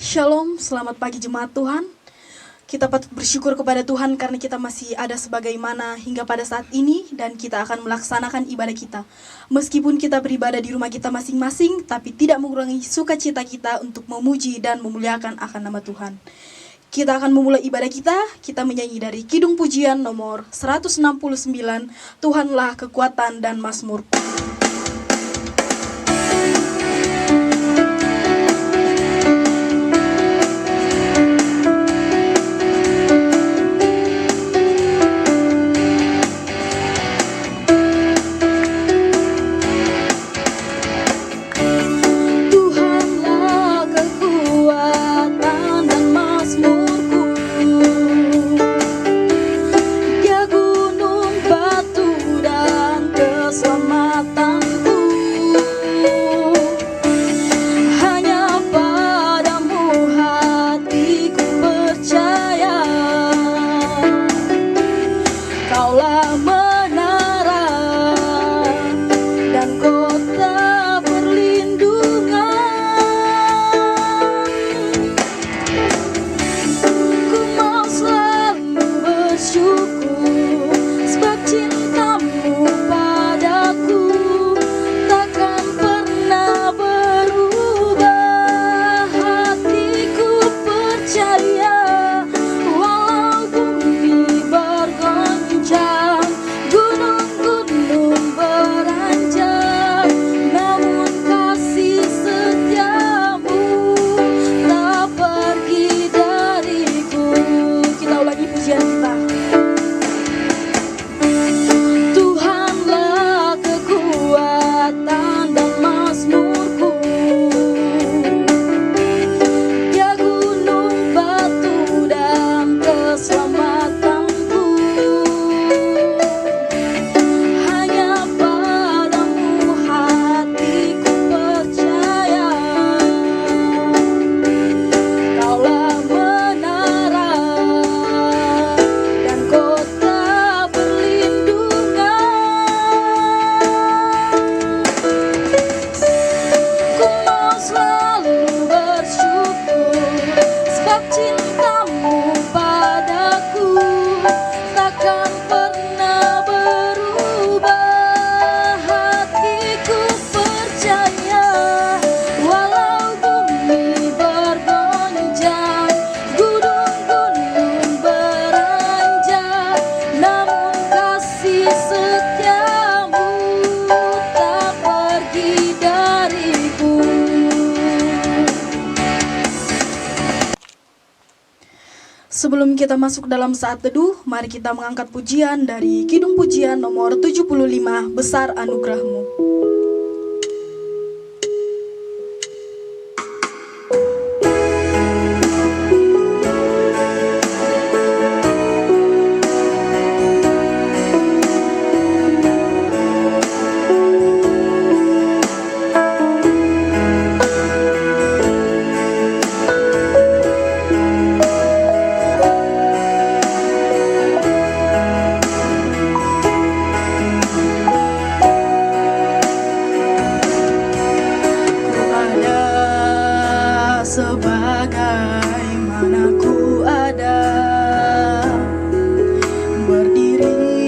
Shalom, selamat pagi jemaat Tuhan. Kita patut bersyukur kepada Tuhan karena kita masih ada sebagaimana hingga pada saat ini dan kita akan melaksanakan ibadah kita. Meskipun kita beribadah di rumah kita masing-masing, tapi tidak mengurangi sukacita kita untuk memuji dan memuliakan akan nama Tuhan. Kita akan memulai ibadah kita menyanyi dari Kidung Pujian nomor 169, Tuhanlah kekuatan dan mazmurku. Sebelum kita masuk dalam saat teduh, mari kita mengangkat pujian dari Kidung Pujian nomor 75, Besar Anugerahmu. Sebagaimana ku ada, berdiri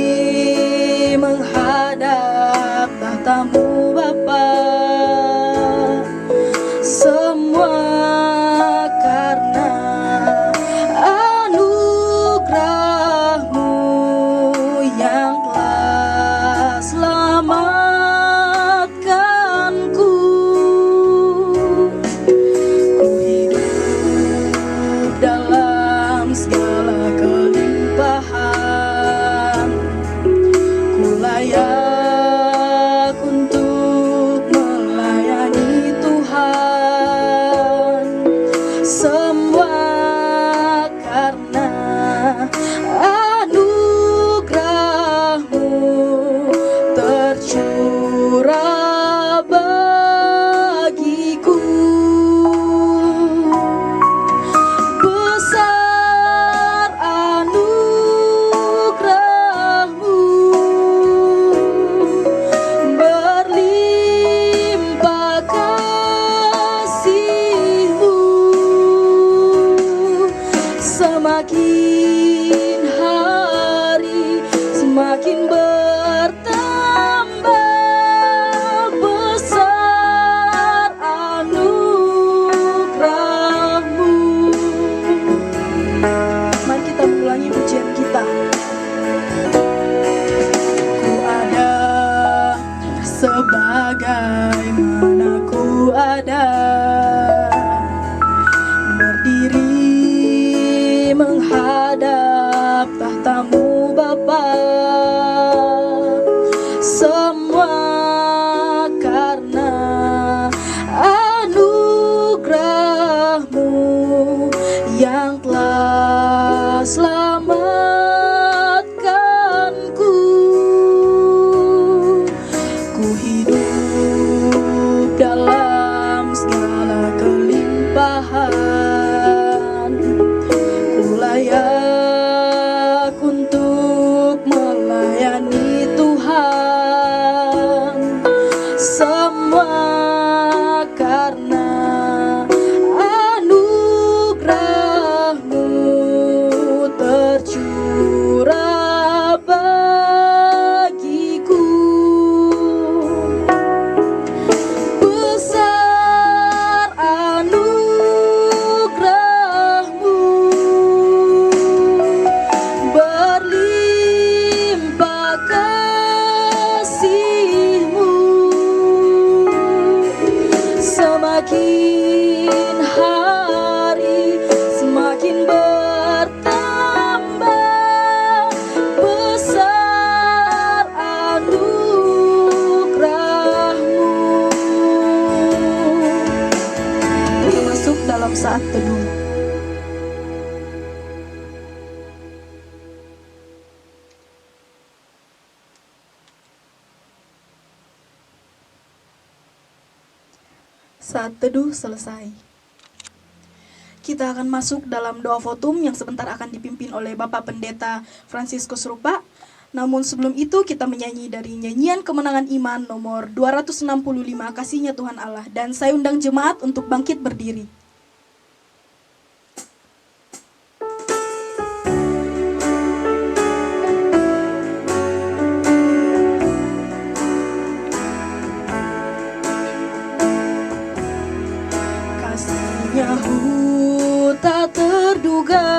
menghadap tahta-Mu Bapa, semua karena anugerah-Mu yang telah selamatkanku. Dalam segala kelimpahan, ku layak untuk melayani Tuhan. berdiri menghadap tahtamu Bapa. Semua karena anugerah-Mu yang telah selamatkanku. Ku hidup dalam segala kelimpahan, ku layak untuk melayani Tuhan. Semua karena anugerah-Mu tercurah bagiku. Besar anugerah-Mu, berlimpah kasih-Mu. Semakin hari semakin bertambah besar anugerah-Mu. Kita masuk dalam saat teduh. Saat teduh selesai. Kita akan masuk dalam doa votum yang sebentar akan dipimpin oleh Bapak Pendeta Franciscus Rupa. Namun sebelum itu kita menyanyi dari nyanyian Kemenangan Iman nomor 265, Kasihnya Tuhan Allah. Dan saya undang jemaat untuk bangkit berdiri. Kasih-Nya tak terduga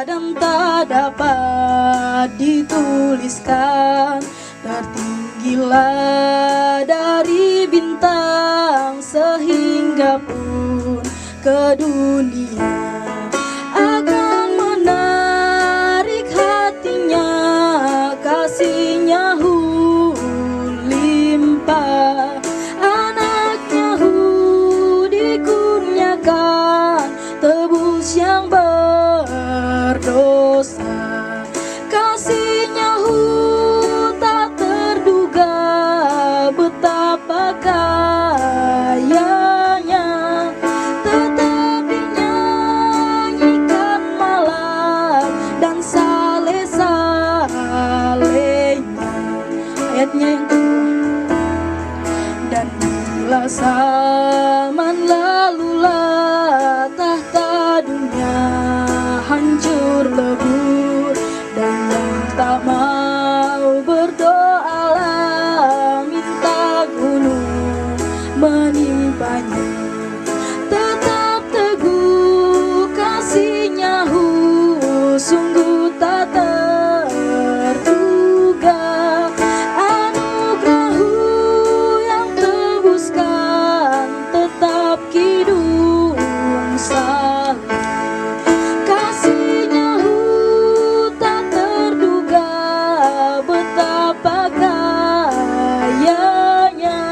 dan tak dapat dituliskan, tertinggilah dari bintang sehingga pun ke dunia akan menarik hatinya. Kasih-Nya limpah, anaknya dikurniakan tebus yang berdosa. Kasih-Nya tak terduga, betapa kayanya, tetap dinyanyikan malam dan saleh-salehnya. Ayatnya yang kedua. Dan bila zaman lalulah tahta dunia hancur lebur, dan yang tak mau berdoalah minta gunung menimpanya. Tetap teguh kasih-Nya sungguh tak terduga. Anugerah yang tebuskan tetap kidung saleh. Kasih-Nya tak terduga, betapa kayanya,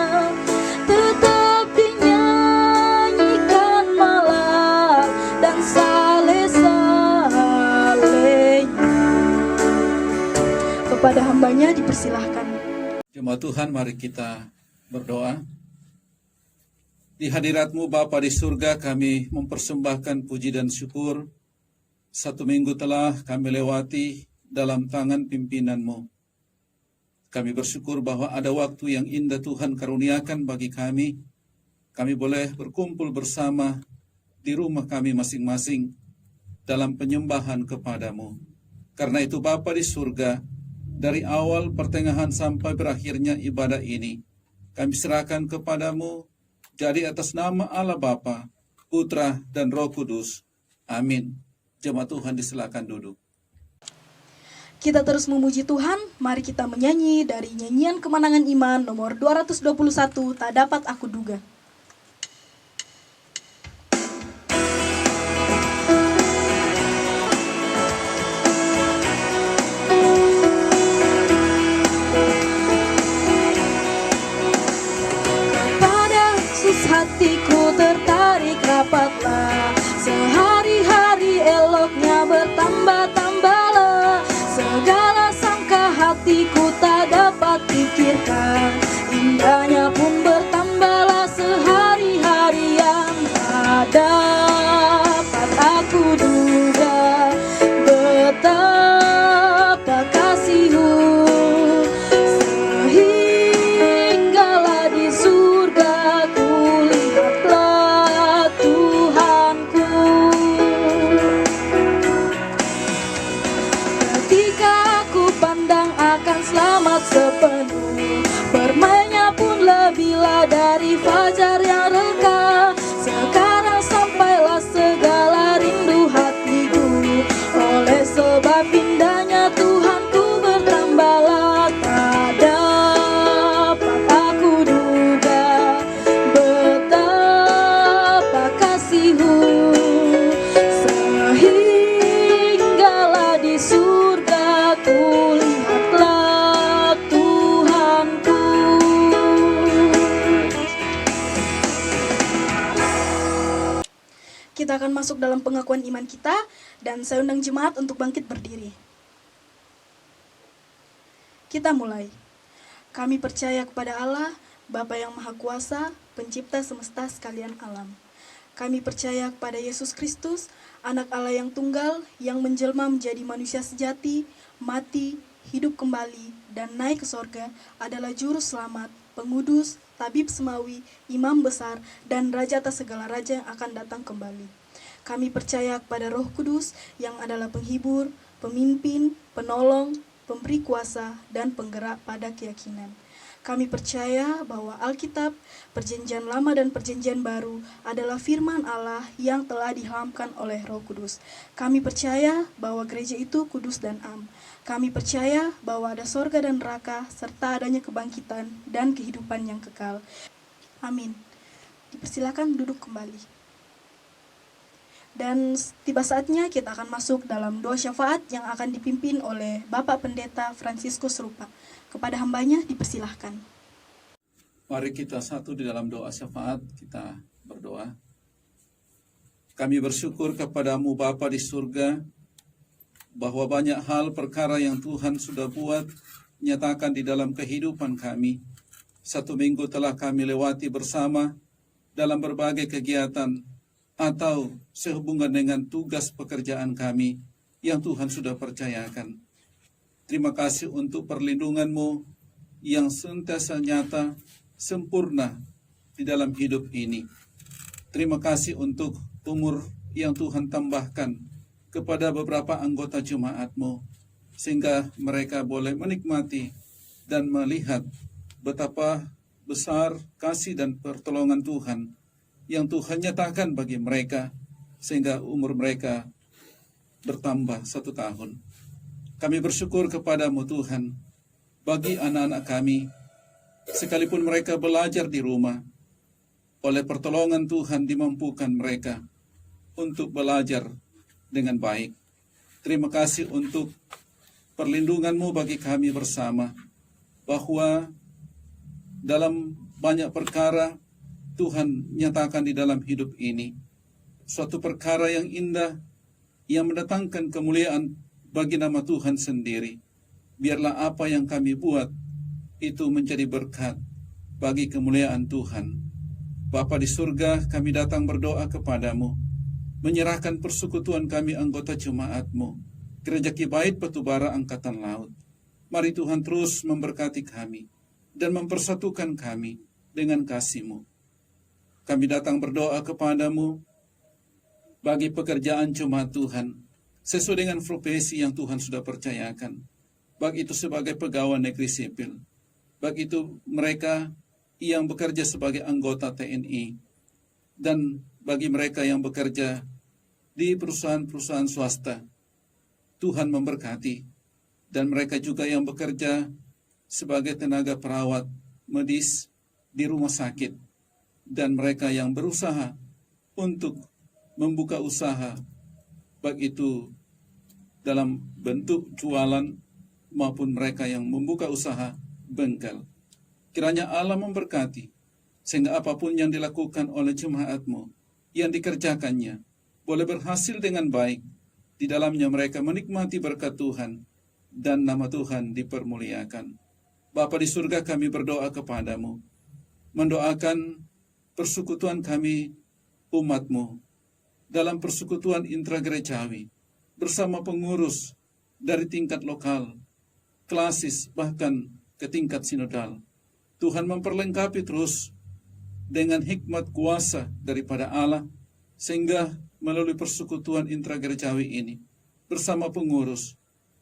tetap dinyanyikan malam dan saleh-salehnya. Kepada hambanya dipersilahkan. Jemaat Tuhan, mari kita berdoa. Di hadirat-Mu Bapa di surga, kami mempersembahkan puji dan syukur. 1 minggu telah kami lewati dalam tangan pimpinan-Mu. Kami bersyukur bahwa ada waktu yang indah Tuhan karuniakan bagi kami. Kami boleh berkumpul bersama di rumah kami masing-masing dalam penyembahan kepada-Mu. Karena itu Bapa di surga, dari awal pertengahan sampai berakhirnya ibadah ini, kami serahkan kepada-Mu. Jadi atas nama Allah Bapa, Putra, dan Roh Kudus. Amin. Jemaat Tuhan disilakan duduk. Kita terus memuji Tuhan, mari kita menyanyi dari nyanyian Kemenangan Iman nomor 221, Tak Dapat Aku Duga. dapatlah sehari-hari eloknya bertambah-tambahlah. Segala sangka hatiku tak dapat pikirkan, indahnya pun bertambahlah sehari-hari yang tak dapat aku duga. Betapa kasih-Mu sehinggalah di surga kulihatlah Tuhanku. Ketika aku pandang akan selamat sepenuh, bermainnya pun lebihlah dari fajar yang reka. Sekarang sampailah segala rindu hatiku, oleh sebab indahnya Tuhanku bertambahlah tak dapat aku duga. Betapa kasih-Mu sehinggalah di surga kulihatlah Tuhanku. Kita akan masuk dalam pengakuan iman kita, dan saya undang jemaat untuk bangkit berdiri. Kita mulai. Kami percaya kepada Allah, Bapa yang Maha Kuasa, Pencipta semesta sekalian alam. Kami percaya kepada Yesus Kristus, Anak Allah yang tunggal, yang menjelma menjadi manusia sejati, mati, hidup kembali, dan naik ke sorga, adalah Juru Selamat, Pengudus, Tabib Semawi, Imam Besar, dan Raja atas segala raja yang akan datang kembali. Kami percaya kepada Roh Kudus yang adalah penghibur, pemimpin, penolong, pemberi kuasa, dan penggerak pada keyakinan. Kami percaya bahwa Alkitab, Perjanjian Lama dan Perjanjian Baru adalah firman Allah yang telah diilhamkan oleh Roh Kudus. Kami percaya bahwa gereja itu kudus dan am. Kami percaya bahwa ada sorga dan neraka, serta adanya kebangkitan dan kehidupan yang kekal. Amin. Dipersilakan duduk kembali. Dan tiba saatnya kita akan masuk dalam doa syafaat yang akan dipimpin oleh Bapak Pendeta Fransiskus Rupa. Kepada hambanya dipersilahkan. Mari kita satu di dalam doa syafaat, kita berdoa. Kami bersyukur kepadamu Bapa di surga, bahwa banyak hal perkara yang Tuhan sudah buat, nyatakan di dalam kehidupan kami. 1 minggu telah kami lewati bersama dalam berbagai kegiatan atau sehubungan dengan tugas pekerjaan kami yang Tuhan sudah percayakan. Terima kasih untuk perlindungan-Mu yang senantiasa nyata, sempurna di dalam hidup ini. Terima kasih untuk umur yang Tuhan tambahkan kepada beberapa anggota jemaat-Mu, sehingga mereka boleh menikmati dan melihat betapa besar kasih dan pertolongan Tuhan yang Tuhan nyatakan bagi mereka, sehingga umur mereka bertambah 1 tahun. Kami bersyukur kepadamu Tuhan, bagi anak-anak kami, sekalipun mereka belajar di rumah, oleh pertolongan Tuhan dimampukan mereka untuk belajar dengan baik. Terima kasih untuk perlindungan-Mu bagi kami bersama, bahwa dalam banyak perkara Tuhan nyatakan di dalam hidup ini suatu perkara yang indah, yang mendatangkan kemuliaan bagi nama Tuhan sendiri. Biarlah apa yang kami buat itu menjadi berkat bagi kemuliaan Tuhan. Bapa di surga, kami datang berdoa kepadamu, menyerahkan persekutuan kami anggota jemaat-Mu, Gereja Kibait Batubara Angkatan Laut. Mari Tuhan terus memberkati kami dan mempersatukan kami dengan kasih-Mu. Kami datang berdoa kepadamu bagi pekerjaan jemaat Tuhan, sesuai dengan profesi yang Tuhan sudah percayakan. Baik itu sebagai pegawai negeri sipil, baik itu mereka yang bekerja sebagai anggota TNI, dan bagi mereka yang bekerja di perusahaan-perusahaan swasta. Tuhan memberkati, dan mereka juga yang bekerja sebagai tenaga perawat medis di rumah sakit, dan mereka yang berusaha untuk membuka usaha, baik itu dalam bentuk jualan maupun mereka yang membuka usaha bengkel. Kiranya Allah memberkati, sehingga apapun yang dilakukan oleh jemaat-Mu yang dikerjakannya boleh berhasil dengan baik. Di dalamnya mereka menikmati berkat Tuhan dan nama Tuhan dipermuliakan. Bapa di surga, kami berdoa kepadamu, mendoakan persekutuan kami umat-Mu dalam persekutuan intragerejawi bersama pengurus dari tingkat lokal, klasis, bahkan ke tingkat sinodal. Tuhan memperlengkapi terus dengan hikmat kuasa daripada Allah, sehingga melalui persekutuan intragerejawi ini, bersama pengurus,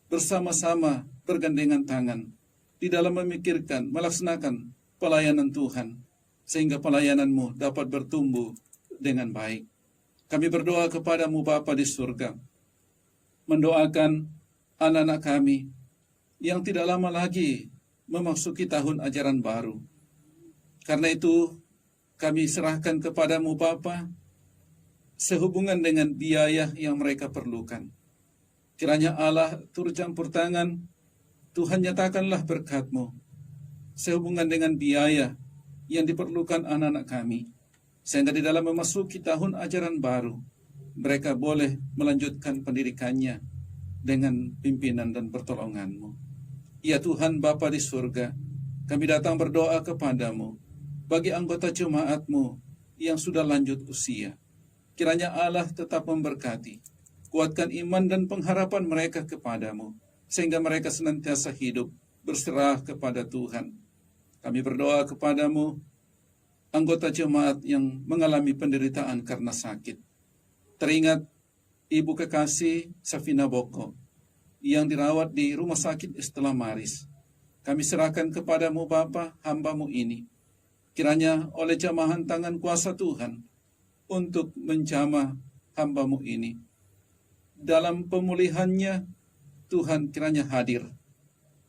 bersama-sama bergandengan tangan, di dalam memikirkan, melaksanakan pelayanan Tuhan, sehingga pelayanan-Mu dapat bertumbuh dengan baik. Kami berdoa kepadamu Bapa di surga, mendoakan anak-anak kami yang tidak lama lagi memasuki tahun ajaran baru. Karena itu, kami serahkan kepadamu Bapa, sehubungan dengan biaya yang mereka perlukan. Kiranya Allah turut campur tangan, Tuhan nyatakanlah berkat-Mu sehubungan dengan biaya yang diperlukan anak-anak kami, sehingga di dalam memasuki tahun ajaran baru, mereka boleh melanjutkan pendidikannya dengan pimpinan dan pertolongan-Mu. Ya Tuhan Bapa di surga, kami datang berdoa kepadamu bagi anggota jemaat-Mu yang sudah lanjut usia. Kiranya Allah tetap memberkati, kuatkan iman dan pengharapan mereka kepadamu, sehingga mereka senantiasa hidup berserah kepada Tuhan. Kami berdoa kepadamu, anggota jemaat yang mengalami penderitaan karena sakit. Teringat Ibu Kekasih Safina Boko yang dirawat di Rumah Sakit Estela Maris. Kami serahkan kepadamu Bapa, hamba-Mu ini. Kiranya oleh jamahan tangan kuasa Tuhan, untuk menjamah hamba-Mu ini. Dalam pemulihannya, Tuhan kiranya hadir,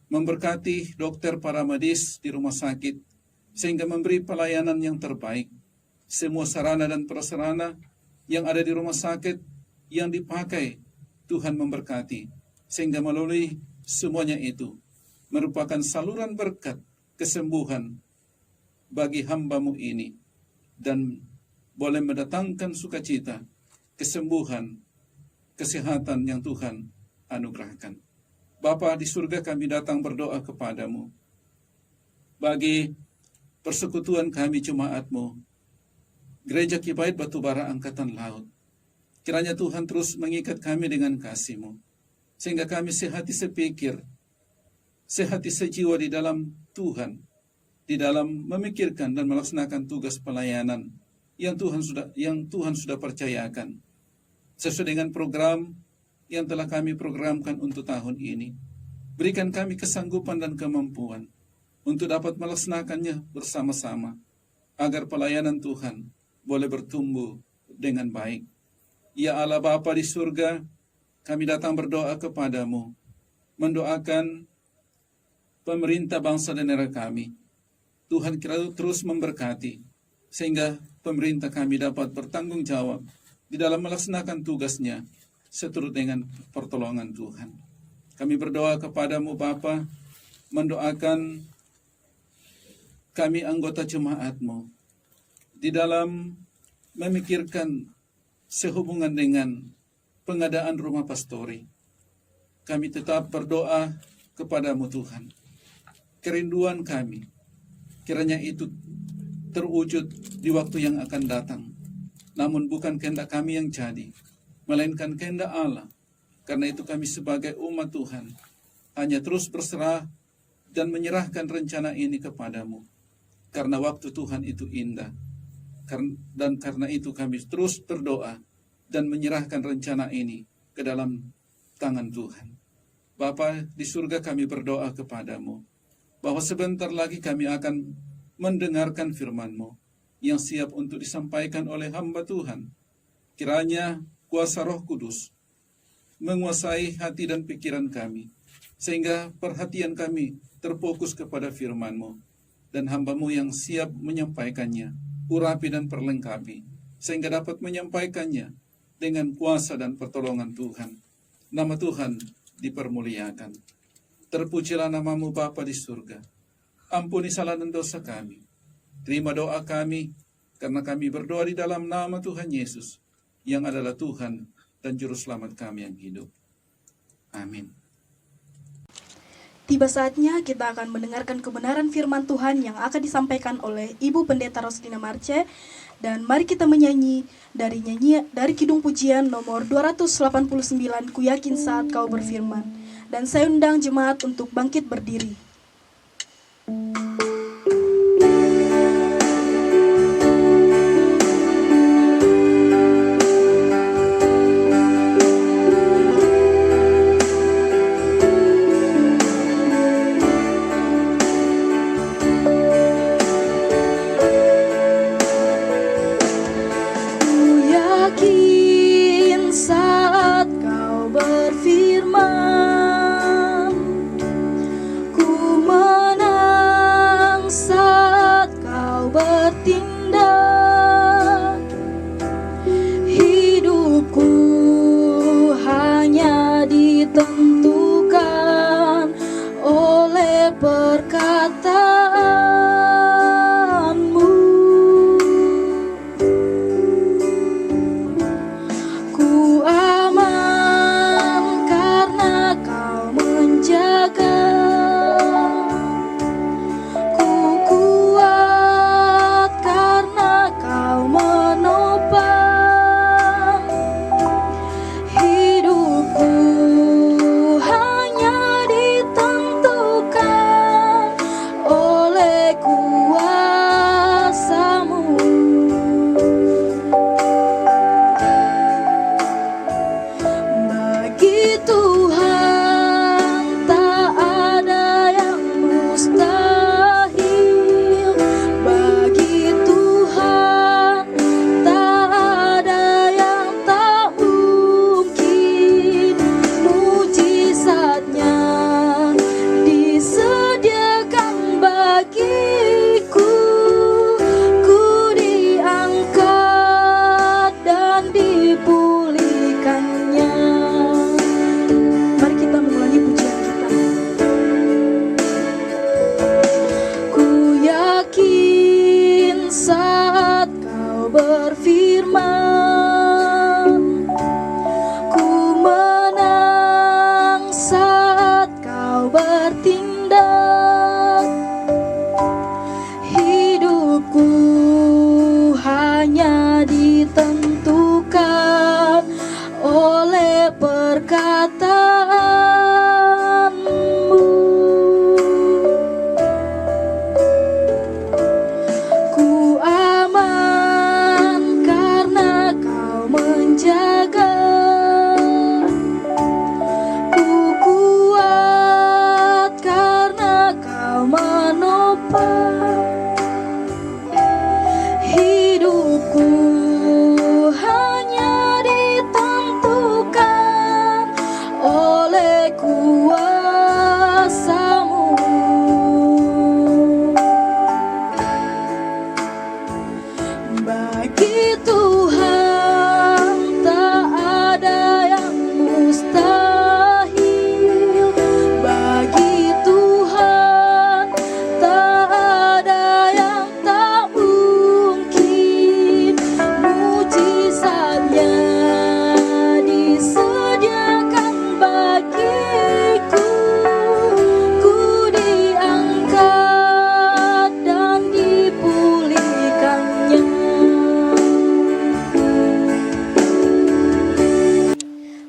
memberkati dokter para medis di rumah sakit, sehingga memberi pelayanan yang terbaik. Semua sarana dan prasarana yang ada di rumah sakit yang dipakai, Tuhan memberkati, sehingga melalui semuanya itu merupakan saluran berkat kesembuhan bagi hamba-Mu ini, dan boleh mendatangkan sukacita, kesembuhan, kesehatan yang Tuhan anugerahkan. Bapa di surga, kami datang berdoa kepadamu bagi persekutuan kami jemaat-Mu, Gereja Kibait Batubara Angkatan Laut. Kiranya Tuhan terus mengikat kami dengan kasih-Mu, sehingga kami sehati sepikir, sehati sejiwa di dalam Tuhan, di dalam memikirkan dan melaksanakan tugas pelayanan yang Tuhan sudah percayakan, sesuai dengan program yang telah kami programkan untuk tahun ini. Berikan kami kesanggupan dan kemampuan untuk dapat melaksanakannya bersama-sama, agar pelayanan Tuhan boleh bertumbuh dengan baik. Ya Allah Bapa di surga, kami datang berdoa kepadamu, mendoakan pemerintah bangsa dan negara kami. Tuhan kiranya terus memberkati, sehingga pemerintah kami dapat bertanggung jawab di dalam melaksanakan tugasnya seturut dengan pertolongan Tuhan. Kami berdoa kepadamu Bapa, mendoakan kami anggota jemaat-Mu di dalam memikirkan sehubungan dengan pengadaan rumah pastori. Kami tetap berdoa kepadamu Tuhan. Kerinduan kami, kiranya itu terwujud di waktu yang akan datang. Namun bukan kehendak kami yang jadi, melainkan kehendak Allah. Karena itu kami sebagai umat Tuhan hanya terus berserah dan menyerahkan rencana ini kepadamu. Karena waktu Tuhan itu indah. Dan karena itu kami terus berdoa dan menyerahkan rencana ini ke dalam tangan Tuhan. Bapa di surga, kami berdoa kepadamu bahwa sebentar lagi kami akan mendengarkan firman-Mu yang siap untuk disampaikan oleh hamba Tuhan. Kiranya kuasa Roh Kudus menguasai hati dan pikiran kami, sehingga perhatian kami terfokus kepada firman-Mu, dan hamba-Mu yang siap menyampaikannya, urapi dan perlengkapi, sehingga dapat menyampaikannya dengan kuasa dan pertolongan Tuhan. Nama Tuhan dipermuliakan. Terpujilah nama-Mu Bapa di surga. Ampuni salah dan dosa kami. Terima doa kami karena kami berdoa di dalam nama Tuhan Yesus, yang adalah Tuhan dan Juru Selamat kami yang hidup. Amin. Tiba saatnya kita akan mendengarkan kebenaran firman Tuhan yang akan disampaikan oleh Ibu Pendeta Roslina Marce. Dan mari kita menyanyi dari Kidung Pujian nomor 289, Ku Yakin Saat Kau Berfirman. Dan saya undang jemaat untuk bangkit berdiri.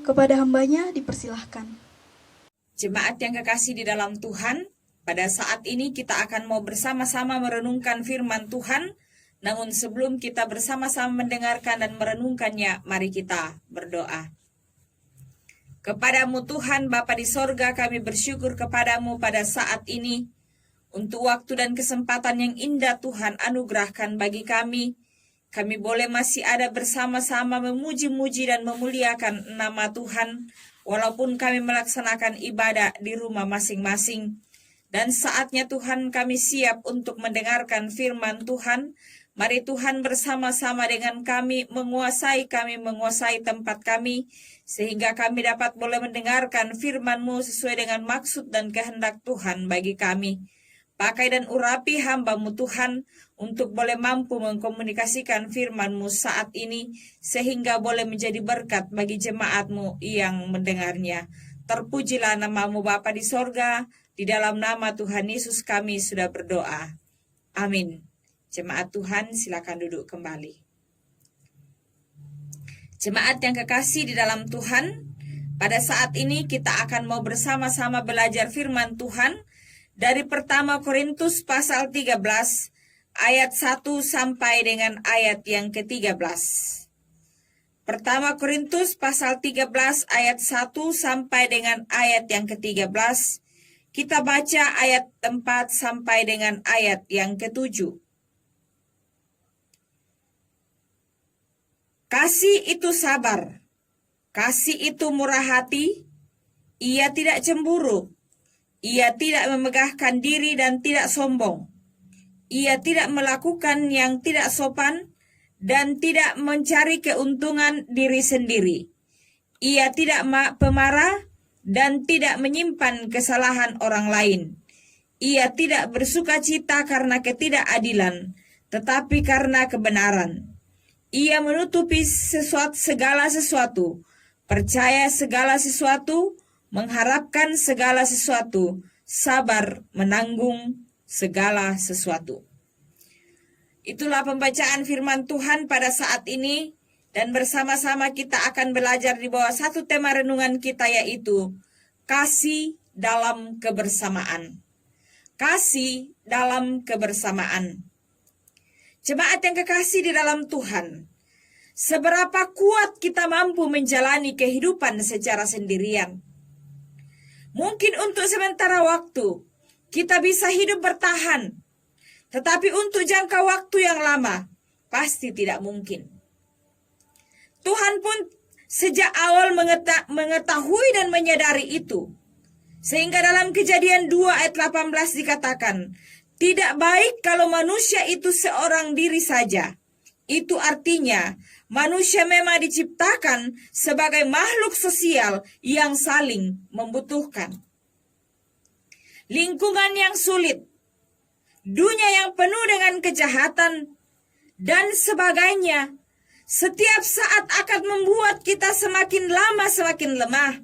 Kepada hambanya dipersilahkan. Jemaat yang kekasih di dalam Tuhan, pada saat ini kita akan mau bersama-sama merenungkan firman Tuhan. Namun sebelum kita bersama-sama mendengarkan dan merenungkannya, mari kita berdoa. Kepadamu Tuhan Bapa di sorga, kami bersyukur kepadamu pada saat ini untuk waktu dan kesempatan yang indah Tuhan anugerahkan bagi kami. Kami boleh masih ada bersama-sama memuji-muji dan memuliakan nama Tuhan, walaupun kami melaksanakan ibadah di rumah masing-masing. Dan saatnya Tuhan kami siap untuk mendengarkan firman Tuhan. Mari Tuhan bersama-sama dengan kami menguasai tempat kami, sehingga kami dapat boleh mendengarkan firman-Mu sesuai dengan maksud dan kehendak Tuhan bagi kami. Pakai dan urapi hamba-Mu Tuhan, untuk boleh mampu mengkomunikasikan firman-Mu saat ini, sehingga boleh menjadi berkat bagi jemaat-Mu yang mendengarnya. Terpujilah nama-Mu Bapa di sorga, di dalam nama Tuhan Yesus kami sudah berdoa. Amin. Jemaat Tuhan, silakan duduk kembali. Jemaat yang kekasih di dalam Tuhan, pada saat ini kita akan mau bersama-sama belajar firman Tuhan dari pertama Korintus pasal 13 ayat 1 sampai dengan ayat yang ke-13. Pertama Korintus pasal 13 ayat 1 sampai dengan ayat yang ke-13. Kita baca ayat 4 sampai dengan ayat yang ke-7. Kasih itu sabar, kasih itu murah hati, ia tidak cemburu, ia tidak memegahkan diri dan tidak sombong, ia tidak melakukan yang tidak sopan dan tidak mencari keuntungan diri sendiri, ia tidak pemarah dan tidak menyimpan kesalahan orang lain, ia tidak bersukacita karena ketidakadilan, tetapi karena kebenaran. Ia menutupi segala sesuatu, percaya segala sesuatu, mengharapkan segala sesuatu, sabar menanggung segala sesuatu. Itulah pembacaan firman Tuhan pada saat ini, dan bersama-sama kita akan belajar di bawah satu tema renungan kita, yaitu kasih dalam kebersamaan. Kasih dalam kebersamaan. Jemaat yang kekasih di dalam Tuhan, seberapa kuat kita mampu menjalani kehidupan secara sendirian? Mungkin untuk sementara waktu, kita bisa hidup bertahan. Tetapi untuk jangka waktu yang lama, pasti tidak mungkin. Tuhan pun sejak awal mengetahui dan menyadari itu. Sehingga dalam Kejadian 2 ayat 18 dikatakan, tidak baik kalau manusia itu seorang diri saja. Itu artinya manusia memang diciptakan sebagai makhluk sosial yang saling membutuhkan. Lingkungan yang sulit, dunia yang penuh dengan kejahatan, dan sebagainya, setiap saat akan membuat kita semakin lama semakin lemah.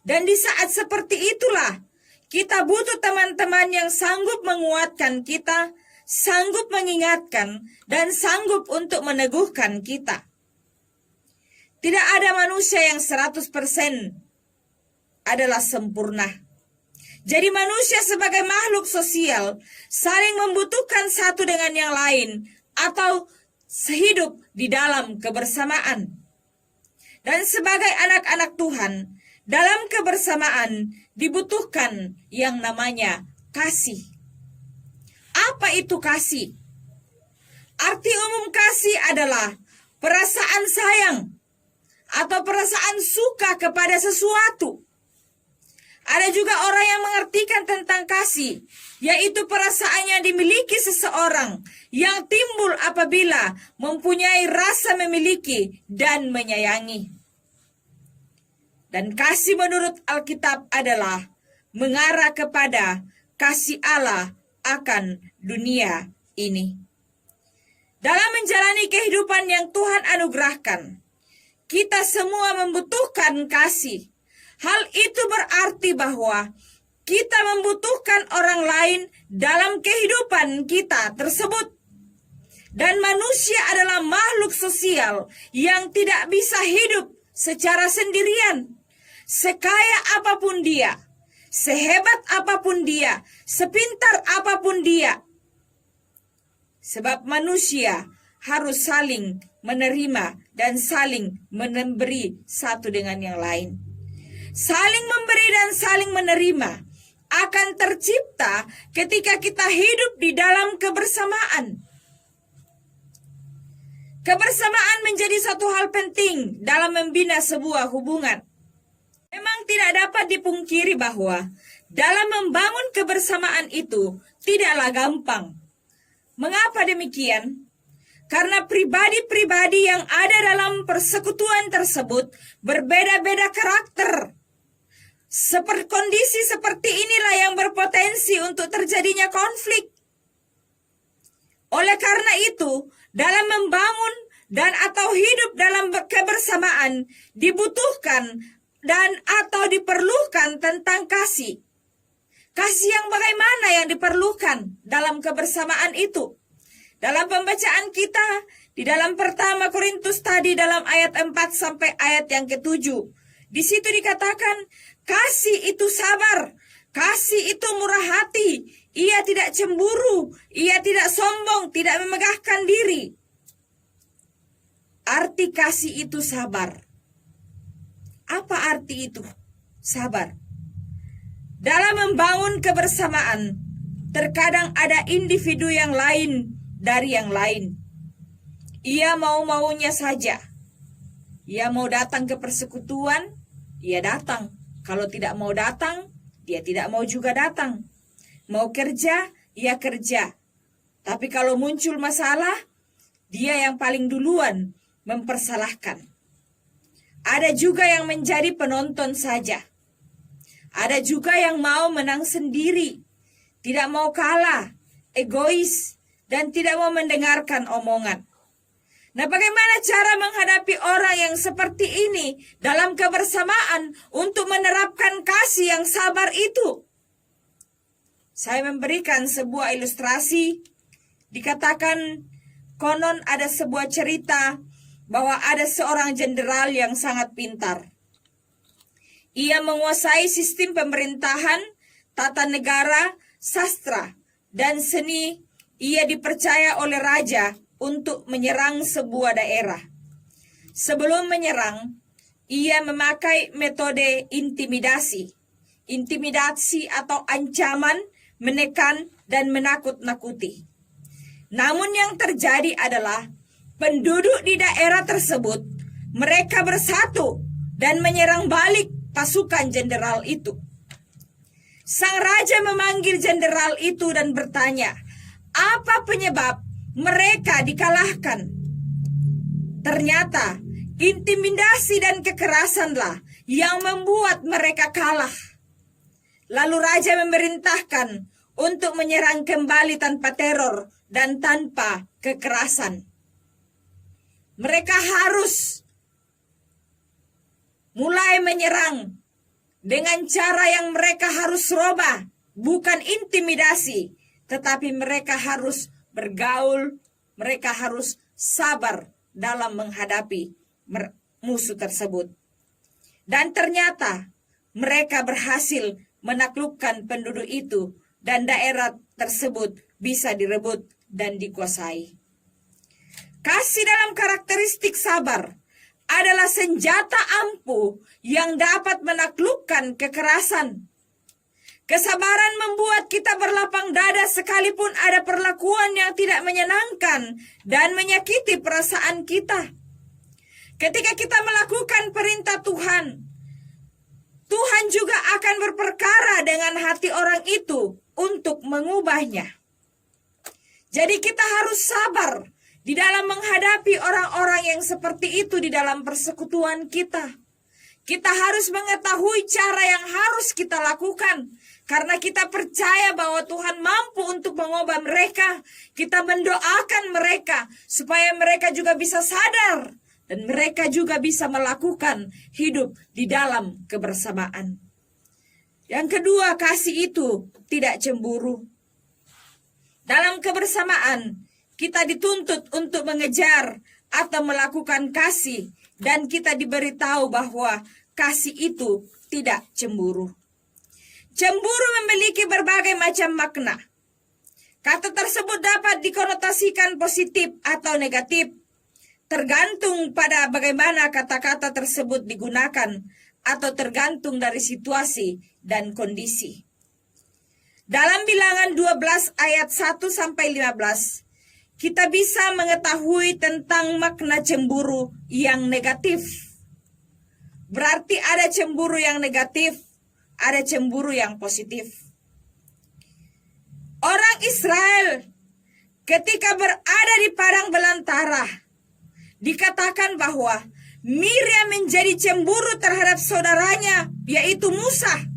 Dan di saat seperti itulah, kita butuh teman-teman yang sanggup menguatkan kita, sanggup mengingatkan, dan sanggup untuk meneguhkan kita. Tidak ada manusia yang 100% adalah sempurna. Jadi manusia sebagai makhluk sosial saling membutuhkan satu dengan yang lain atau sehidup di dalam kebersamaan. Dan sebagai anak-anak Tuhan, dalam kebersamaan dibutuhkan yang namanya kasih. Apa itu kasih? Arti umum kasih adalah perasaan sayang atau perasaan suka kepada sesuatu. Ada juga orang yang mengartikan tentang kasih, yaitu perasaan yang dimiliki seseorang yang timbul apabila mempunyai rasa memiliki dan menyayangi. Dan kasih menurut Alkitab adalah mengarah kepada kasih Allah akan dunia ini. Dalam menjalani kehidupan yang Tuhan anugerahkan, kita semua membutuhkan kasih. Hal itu berarti bahwa kita membutuhkan orang lain dalam kehidupan kita tersebut. Dan manusia adalah makhluk sosial yang tidak bisa hidup secara sendirian. Sekaya apapun dia, sehebat apapun dia, sepintar apapun dia. Sebab manusia harus saling menerima dan saling memberi satu dengan yang lain. Saling memberi dan saling menerima akan tercipta ketika kita hidup di dalam kebersamaan. Kebersamaan menjadi satu hal penting dalam membina sebuah hubungan. Memang tidak dapat dipungkiri bahwa dalam membangun kebersamaan itu tidaklah gampang. Mengapa demikian? Karena pribadi-pribadi yang ada dalam persekutuan tersebut berbeda-beda karakter. Kondisi seperti inilah yang berpotensi untuk terjadinya konflik. Oleh karena itu, dalam membangun dan atau hidup dalam kebersamaan dibutuhkan dan atau diperlukan tentang kasih. Kasih yang bagaimana yang diperlukan dalam kebersamaan itu? Dalam pembacaan kita di dalam pertama Korintus tadi dalam ayat 4 sampai ayat yang ke-7. Di situ dikatakan kasih itu sabar, kasih itu murah hati, ia tidak cemburu, ia tidak sombong, tidak memegahkan diri. Arti kasih itu sabar. Apa arti itu? Sabar. Dalam membangun kebersamaan, terkadang ada individu yang lain dari yang lain. Ia mau-maunya saja. Ia mau datang ke persekutuan, ia datang. Kalau tidak mau datang, dia tidak mau juga datang. Mau kerja, ia kerja. Tapi kalau muncul masalah, dia yang paling duluan mempersalahkan. Ada juga yang menjadi penonton saja. Ada juga yang mau menang sendiri, tidak mau kalah, egois, dan tidak mau mendengarkan omongan. Nah, bagaimana cara menghadapi orang yang seperti ini dalam kebersamaan untuk menerapkan kasih yang sabar itu? Saya memberikan sebuah ilustrasi. Dikatakan konon ada sebuah cerita bahwa ada seorang jenderal yang sangat pintar. Ia menguasai sistem pemerintahan, tata negara, sastra, dan seni. Ia dipercaya oleh raja untuk menyerang sebuah daerah. Sebelum menyerang, ia memakai metode intimidasi. Intimidasi atau ancaman, menekan, dan menakut-nakuti. Namun yang terjadi adalah penduduk di daerah tersebut, mereka bersatu dan menyerang balik pasukan jenderal itu. Sang raja memanggil jenderal itu dan bertanya, apa penyebab mereka dikalahkan? Ternyata intimidasi dan kekerasanlah yang membuat mereka kalah. Lalu raja memerintahkan untuk menyerang kembali tanpa teror dan tanpa kekerasan. Mereka harus mulai menyerang dengan cara yang mereka harus rubah, bukan intimidasi, tetapi mereka harus bergaul, mereka harus sabar dalam menghadapi musuh tersebut. Dan ternyata mereka berhasil menaklukkan penduduk itu dan daerah tersebut bisa direbut dan dikuasai. Kasih dalam karakteristik sabar adalah senjata ampuh yang dapat menaklukkan kekerasan. Kesabaran membuat kita berlapang dada sekalipun ada perlakuan yang tidak menyenangkan dan menyakiti perasaan kita. Ketika kita melakukan perintah Tuhan, Tuhan juga akan berperkara dengan hati orang itu untuk mengubahnya. Jadi kita harus sabar di dalam menghadapi orang-orang yang seperti itu di dalam persekutuan kita. Kita harus mengetahui cara yang harus kita lakukan. Karena kita percaya bahwa Tuhan mampu untuk mengubah mereka. Kita mendoakan mereka supaya mereka juga bisa sadar. Dan mereka juga bisa melakukan hidup di dalam kebersamaan. Yang kedua, kasih itu tidak cemburu. Dalam kebersamaan, kita dituntut untuk mengejar atau melakukan kasih, dan kita diberitahu bahwa kasih itu tidak cemburu. Cemburu memiliki berbagai macam makna. Kata tersebut dapat dikonotasikan positif atau negatif, tergantung pada bagaimana kata-kata tersebut digunakan atau tergantung dari situasi dan kondisi. Dalam Bilangan 12 ayat 1-15, kita bisa mengetahui tentang makna cemburu yang negatif. Berarti ada cemburu yang negatif, ada cemburu yang positif. Orang Israel ketika berada di padang belantara, dikatakan bahwa Miriam menjadi cemburu terhadap saudaranya, yaitu Musa.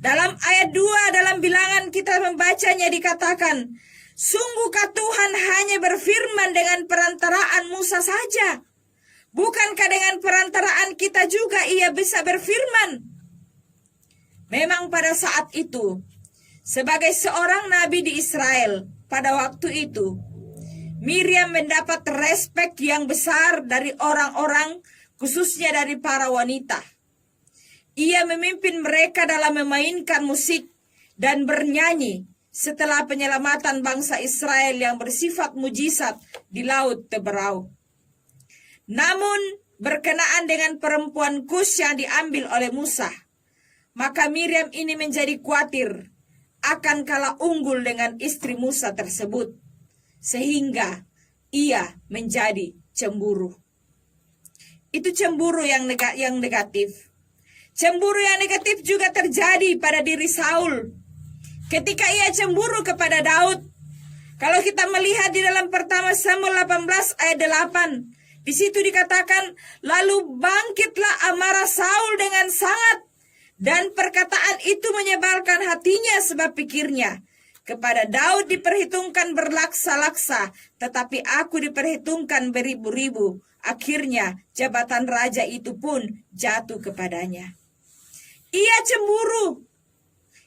Dalam ayat 2 dalam Bilangan kita membacanya dikatakan, Sungguhkah Tuhan hanya berfirman dengan perantaraan Musa saja? Bukankah dengan perantaraan kita juga Ia bisa berfirman? Memang pada saat itu, sebagai seorang nabi di Israel pada waktu itu, Miriam mendapat respek yang besar dari orang-orang, khususnya dari para wanita. Ia memimpin mereka dalam memainkan musik dan bernyanyi setelah penyelamatan bangsa Israel yang bersifat mujizat di Laut Teberau. Namun, berkenaan dengan perempuan Kus yang diambil oleh Musa, maka Miriam ini menjadi khawatir akan kalah unggul dengan istri Musa tersebut, sehingga ia menjadi cemburu. Itu cemburu yang negatif. Cemburu yang negatif juga terjadi pada diri Saul ketika ia cemburu kepada Daud. Kalau kita melihat di dalam pertama Samuel 18 ayat 8, di situ dikatakan, lalu bangkitlah amarah Saul dengan sangat, dan perkataan itu menyebalkan hatinya sebab pikirnya, kepada Daud diperhitungkan berlaksa-laksa, tetapi aku diperhitungkan beribu-ribu. Akhirnya jabatan raja itu pun jatuh kepadanya. Ia cemburu.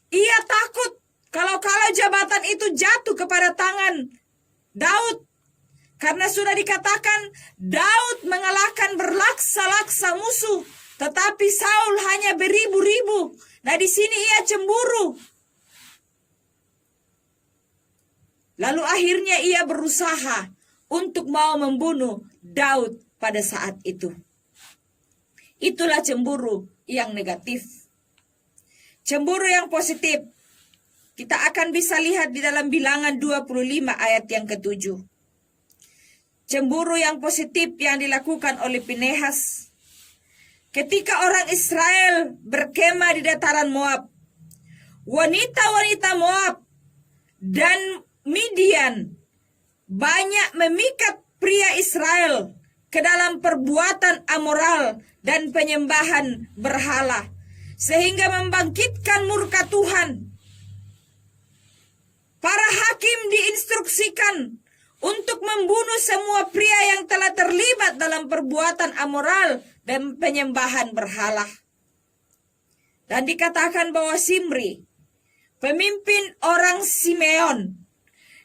Ia takut kalau jabatan itu jatuh kepada tangan Daud. Karena sudah dikatakan Daud mengalahkan berlaksa-laksa musuh, tetapi Saul hanya beribu-ribu. Nah, di sini ia cemburu. Lalu akhirnya ia berusaha untuk mau membunuh Daud pada saat itu. Itulah cemburu yang negatif. Cemburu yang positif, kita akan bisa lihat di dalam Bilangan 25 ayat yang ke-7. Cemburu yang positif yang dilakukan oleh Pinehas. Ketika orang Israel berkemah di dataran Moab, wanita-wanita Moab dan Midian banyak memikat pria Israel ke dalam perbuatan amoral dan penyembahan berhala, sehingga membangkitkan murka Tuhan. Para hakim diinstruksikan untuk membunuh semua pria yang telah terlibat dalam perbuatan amoral dan penyembahan berhala. Dan dikatakan bahwa Simri, pemimpin orang Simeon,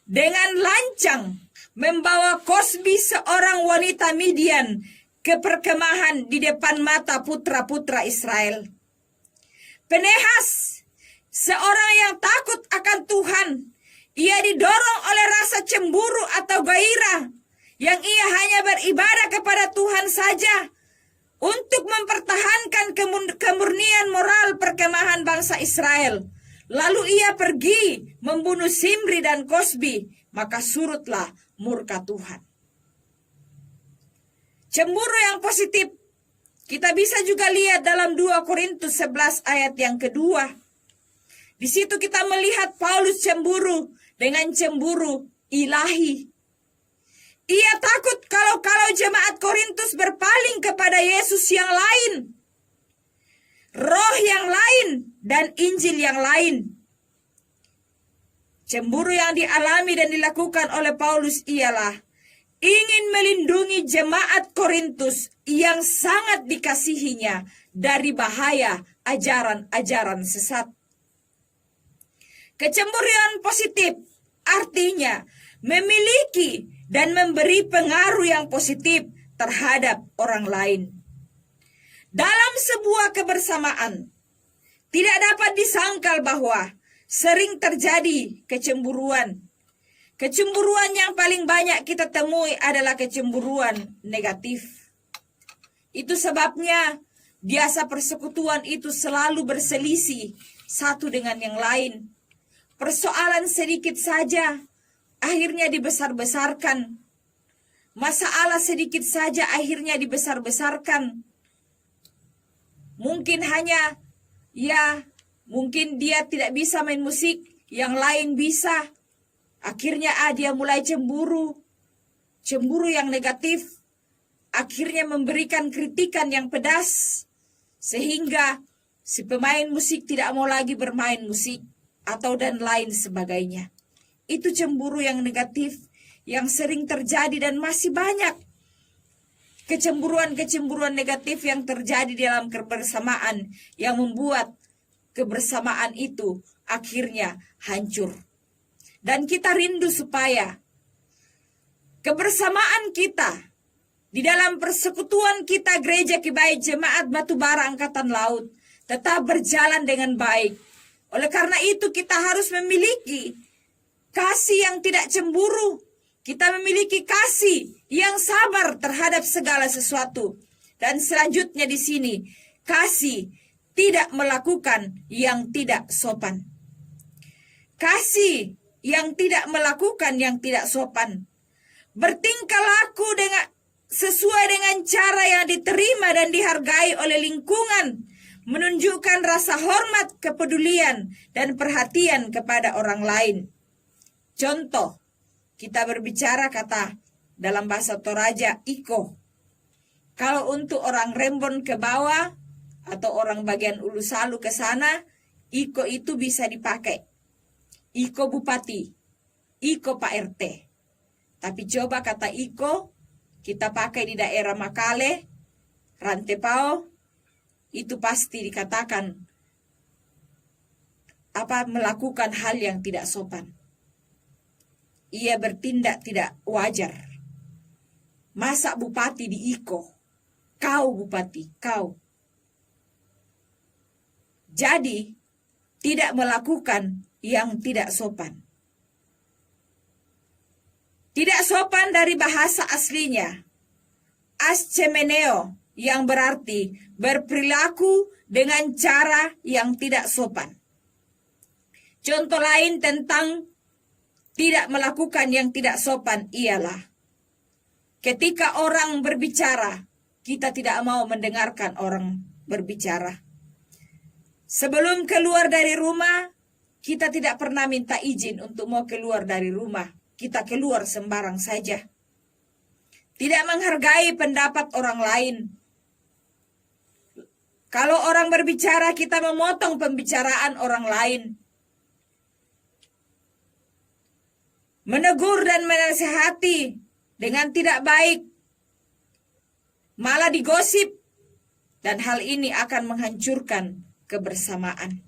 dengan lancang membawa Kosbi seorang wanita Midian ke perkemahan di depan mata putra-putra Israel. Pinehas, seorang yang takut akan Tuhan, ia didorong oleh rasa cemburu atau gairah yang ia hanya beribadah kepada Tuhan saja untuk mempertahankan kemurnian moral perkemahan bangsa Israel. Lalu ia pergi membunuh Simri dan Kosbi, maka surutlah murka Tuhan. Cemburu yang positif kita bisa juga lihat dalam 2 Korintus 11 ayat yang kedua. Di situ kita melihat Paulus cemburu dengan cemburu ilahi. Ia takut kalau jemaat Korintus berpaling kepada Yesus yang lain, roh yang lain, dan Injil yang lain. Cemburu yang dialami dan dilakukan oleh Paulus ialah ingin melindungi jemaat Korintus yang sangat dikasihinya dari bahaya ajaran-ajaran sesat. Kecemburuan positif artinya memiliki dan memberi pengaruh yang positif terhadap orang lain. Dalam sebuah kebersamaan, tidak dapat disangkal bahwa sering terjadi kecemburuan. Kecemburuan yang paling banyak kita temui adalah kecemburuan negatif. Itu sebabnya biasa persekutuan itu selalu berselisih satu dengan yang lain. Persoalan sedikit saja akhirnya dibesar-besarkan. Masalah sedikit saja akhirnya dibesar-besarkan. Mungkin hanya, mungkin dia tidak bisa main musik, yang lain bisa. Akhirnya dia mulai cemburu. Cemburu yang negatif akhirnya memberikan kritikan yang pedas, sehingga si pemain musik tidak mau lagi bermain musik atau dan lain sebagainya. itu cemburu yang negatif yang sering terjadi dan masih banyak kecemburuan-kecemburuan negatif yang terjadi dalam kebersamaan yang membuat kebersamaan itu akhirnya hancur. Dan kita rindu supaya kebersamaan kita di dalam persekutuan kita Gereja Kibaik Jemaat Batubara Angkatan Laut tetap berjalan dengan baik. Oleh karena itu kita harus memiliki kasih yang tidak cemburu. Kita memiliki kasih yang sabar terhadap segala sesuatu. Dan selanjutnya di sini, kasih tidak melakukan yang tidak sopan. Kasih yang tidak melakukan yang tidak sopan. Bertingkah laku sesuai dengan cara yang diterima dan dihargai oleh lingkungan. Menunjukkan rasa hormat, kepedulian, dan perhatian kepada orang lain. Contoh, kita berbicara kata dalam bahasa Toraja, iko. Kalau untuk orang Rembon ke bawah atau orang bagian Ulu Salu ke sana, iko itu bisa dipakai. Iko Bupati, iko Pak RT. Tapi coba kata iko, kita pakai di daerah Makale, Rantepao, itu pasti dikatakan melakukan hal yang tidak sopan. Ia bertindak tidak wajar. Masa bupati di iko? Kau bupati, kau. Jadi, tidak melakukan yang tidak sopan. Tidak sopan dari bahasa aslinya. Ascemeneo, yang berarti berperilaku dengan cara yang tidak sopan. Contoh lain tentang tidak melakukan yang tidak sopan ialah ketika orang berbicara, kita tidak mau mendengarkan orang berbicara. Sebelum keluar dari rumah, kita tidak pernah minta izin untuk mau keluar dari rumah. Kita keluar sembarang saja. Tidak menghargai pendapat orang lain. Kalau orang berbicara, kita memotong pembicaraan orang lain. Menegur dan menasihati dengan tidak baik, malah digosip, dan hal ini akan menghancurkan kebersamaan.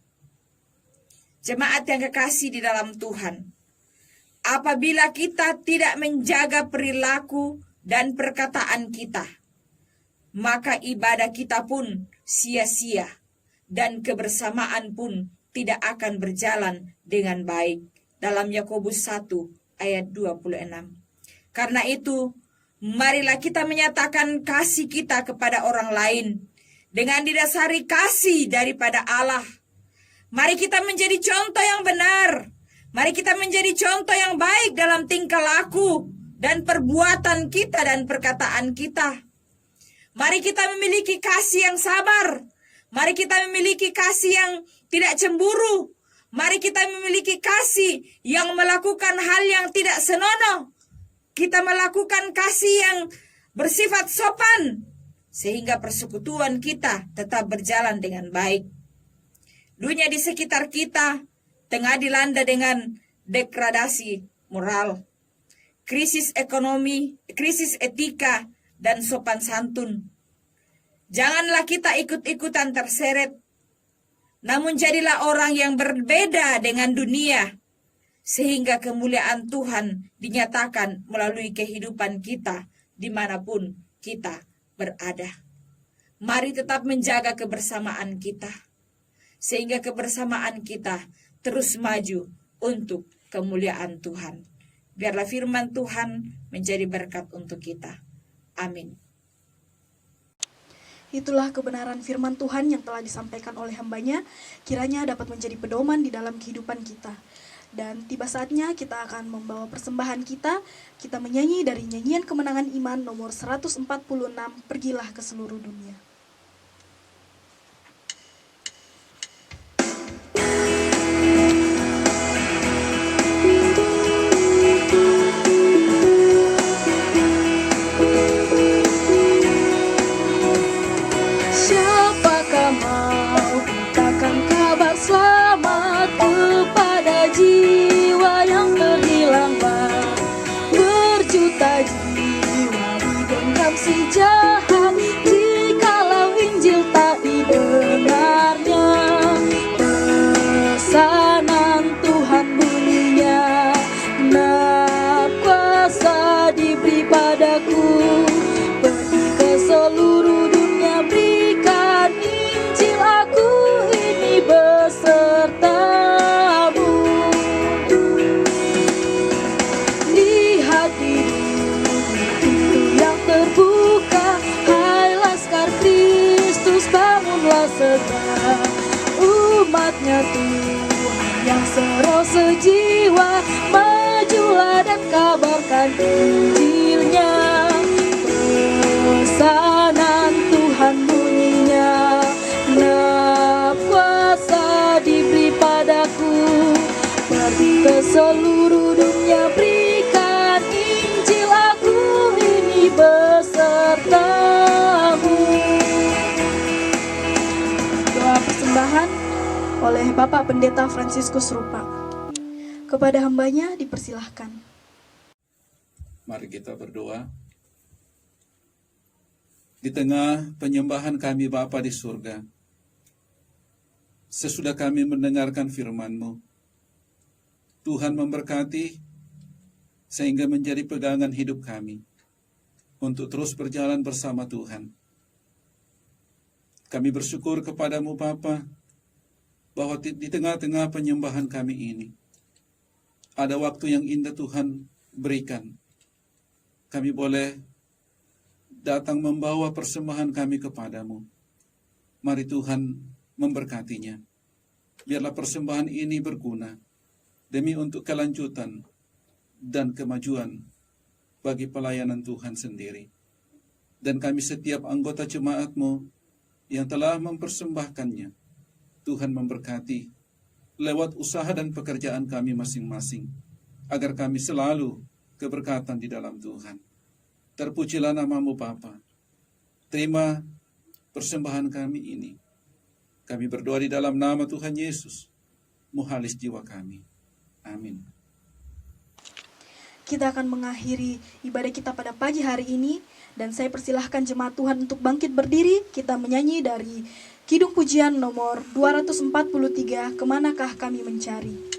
Jemaat yang kekasih di dalam Tuhan, apabila kita tidak menjaga perilaku dan perkataan kita, maka ibadah kita pun sia-sia dan kebersamaan pun tidak akan berjalan dengan baik. Dalam Yakobus 1 ayat 26. Karena itu, marilah kita menyatakan kasih kita kepada orang lain dengan didasari kasih daripada Allah. Mari kita menjadi contoh yang benar. Mari kita menjadi contoh yang baik dalam tingkah laku dan perbuatan kita dan perkataan kita. Mari kita memiliki kasih yang sabar. Mari kita memiliki kasih yang tidak cemburu. Mari kita memiliki kasih yang melakukan hal yang tidak senonoh. Kita melakukan kasih yang bersifat sopan, sehingga persekutuan kita tetap berjalan dengan baik. Dunia di sekitar kita tengah dilanda dengan degradasi moral, krisis ekonomi, krisis etika, dan sopan santun. Janganlah kita ikut-ikutan terseret, namun jadilah orang yang berbeda dengan dunia, sehingga kemuliaan Tuhan dinyatakan melalui kehidupan kita dimanapun kita berada. Mari tetap menjaga kebersamaan kita, sehingga kebersamaan kita terus maju untuk kemuliaan Tuhan. Biarlah firman Tuhan menjadi berkat untuk kita. Amin. Itulah kebenaran firman Tuhan yang telah disampaikan oleh hambanya, kiranya dapat menjadi pedoman di dalam kehidupan kita. Dan tiba saatnya kita akan membawa persembahan kita menyanyi dari nyanyian kemenangan iman nomor 146, Pergilah ke seluruh dunia. Jiwa yang terhilang segera. Umatnya Tuhan yang seru sejiwa, majulah dan kabarkan Injilnya. Pesanan Tuhan bunyinya, genap kuasa diberi padaku, pergi ke seluruh dunia, berikan Injil, aku ini besertamu. Doa persembahan oleh Bapak Pendeta Fransiskus Rupa. Kepada hambanya dipersilahkan. Mari kita berdoa. Di tengah penyembahan kami Bapa di surga, sesudah kami mendengarkan firman-Mu, Tuhan memberkati sehingga menjadi pegangan hidup kami untuk terus berjalan bersama Tuhan. Kami bersyukur kepadamu Bapa, bahwa di tengah-tengah penyembahan kami ini, ada waktu yang indah Tuhan berikan. Kami boleh datang membawa persembahan kami kepadamu. Mari Tuhan memberkatinya. Biarlah persembahan ini berguna demi untuk kelanjutan dan kemajuan bagi pelayanan Tuhan sendiri. Dan kami setiap anggota jemaat-Mu yang telah mempersembahkannya, Tuhan memberkati lewat usaha dan pekerjaan kami masing-masing, agar kami selalu keberkatan di dalam Tuhan. Terpujilah nama-Mu Bapa. Terima persembahan kami ini. Kami berdoa di dalam nama Tuhan Yesus, muhalis jiwa kami. Amin. Kita akan mengakhiri ibadah kita pada pagi hari ini, dan saya persilahkan jemaat Tuhan untuk bangkit berdiri. Kita menyanyi dari Kidung Pujian nomor 243, Kemanakah Kami Mencari.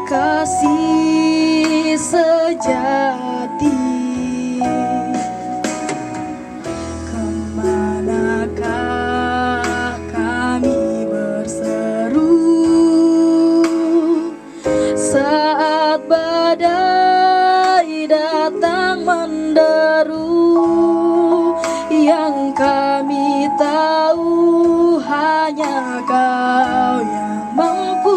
Kasih sejati, kemanakah kami berseru saat badai datang menderu? Yang kami tahu hanya Kau yang mampu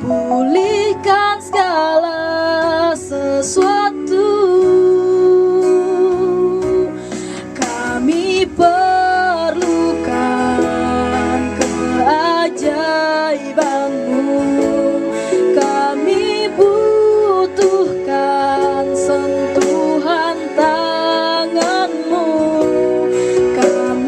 pulihkan segala sesuatu. Kami perlukan keajaiban-Mu, kami butuhkan sentuhan tangan-Mu, kami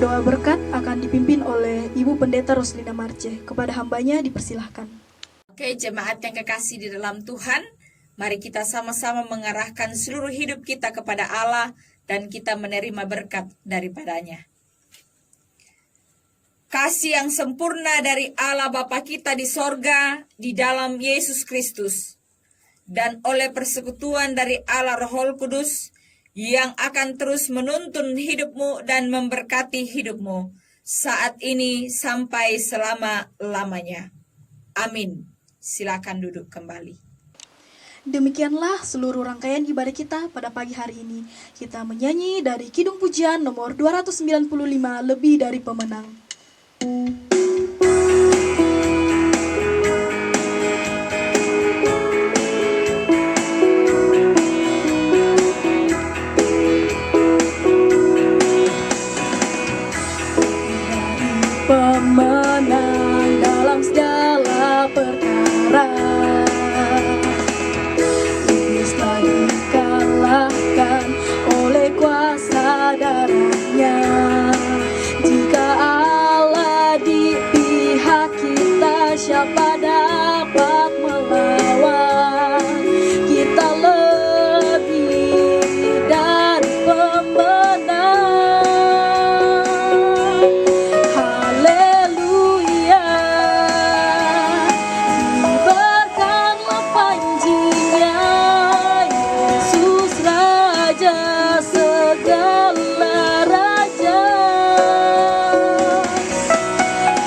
doa berkat akan dipimpin oleh Ibu Pendeta Roslina Marce. Kepada hambanya dipersilahkan. Oke, jemaat yang kekasih di dalam Tuhan, mari kita sama-sama mengarahkan seluruh hidup kita kepada Allah dan kita menerima berkat daripadanya. Kasih yang sempurna dari Allah Bapa kita di sorga di dalam Yesus Kristus dan oleh persekutuan dari Allah Roh Kudus yang akan terus menuntun hidupmu dan memberkati hidupmu saat ini sampai selama-lamanya. Amin. Silakan duduk kembali. Demikianlah seluruh rangkaian ibadah kita pada pagi hari ini. Kita menyanyi dari Kidung Pujian nomor 295, Lebih dari Pemenang. Pemenang dalam segala perkara, iblis telah dikalahkan oleh kuasa darahnya. Jika Allah di pihak kita, siapa dapat melawan? Kita lebih dari pemenang. Haleluya, diberkanlah panjinya, Yesus Raja segala raja.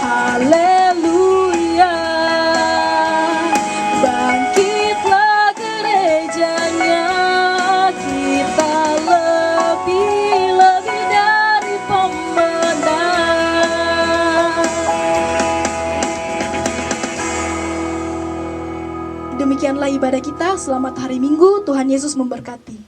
Haleluya, bangkitlah gerejanya, kita lebih dari pemenang. Demikianlah ibadah kita. Selamat hari Minggu, Tuhan Yesus memberkati.